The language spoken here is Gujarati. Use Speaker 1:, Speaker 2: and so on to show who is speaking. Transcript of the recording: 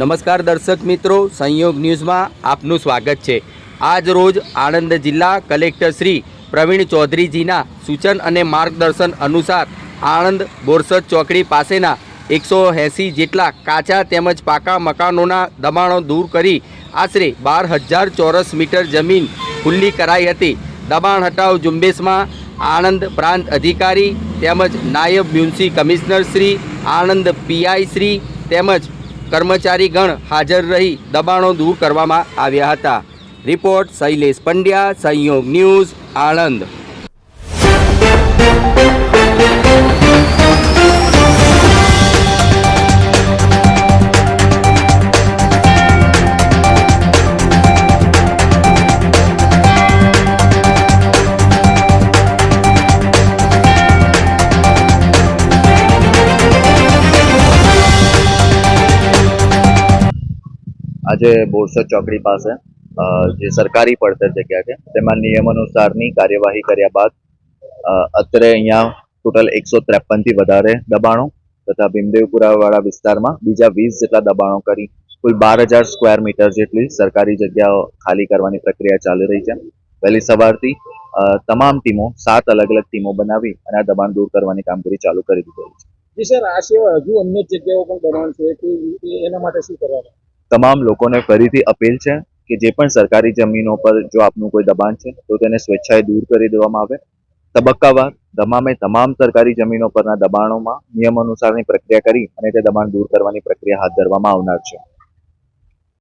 Speaker 1: નમસ્કાર દર્શક મિત્રો, સંયોગ ન્યૂઝમાં આપનું સ્વાગત છે। આજ રોજ આણંદ જિલ્લા કલેક્ટર શ્રી પ્રવીણ ચૌધરીજીના સૂચન અને માર્ગદર્શન અનુસાર આણંદ બોરસદ ચોકડી પાસેના 180 જેટલા કાચા તેમજ પાકા મકાનોના દબાણો દૂર કરી આશરે 12,000 ચોરસ મીટર જમીન ખુલ્લી કરાઈ હતી। દબાણ હટાવ ઝુંબેશમાં આણંદ પ્રાંત અધિકારી તેમજ નાયબ municipal commissioner Shri, Anand PI Shri તેમજ કર્મચારીગણ હાજર રહી દબાણો દૂર કરવામાં આવ્યા હતા। રિપોર્ટ શૈલેષ પંડ્યા, સંયોગ ન્યૂઝ, આણંદ।
Speaker 2: આજે બોરસદ ચોકડી પાસે જે સરકારી પડતર જગ્યા છે તેમાં નિયમાનુસારની કાર્યવાહી કર્યા બાદ અત્યારે અહીંયા ટોટલ 153 થી વધારે દબાણો તથા ભીમદેવપુરા વાળા વિસ્તારમાં બીજા 20 જેટલા દબાણો કરી કુલ 12,000 સ્ક્વેર મીટર જેટલી સરકારી જગ્યાઓ ખાલી કરવાની પ્રક્રિયા ચાલી રહી છે। વહેલી સવારથી તમામ ટીમો 7 અલગ અલગ ટીમો બનાવી અને આ દબાણ દૂર કરવાની કામગીરી ચાલુ કરી દીધી છે।
Speaker 3: જી સર, આ સિવાય હજુ અન્ય જગ્યાઓ પણ દબાણ છે કે એના માટે શું કરવાનું?
Speaker 2: તમામ લોકોને ફરીથી અપીલ છે કે જે પણ સરકારી જમીનો પર જો આપનું કોઈ દબાણ છે તો તેને સ્વેચ્છાએ દૂર કરી દેવામાં આવે। તબક્કાવાર તમામ સરકારી જમીનો પરના દબાણોમાં નિયમ અનુસારની પ્રક્રિયા કરી અને તે દબાણ દૂર કરવાની પ્રક્રિયા હાથ ધરવામાં આવનાર છે।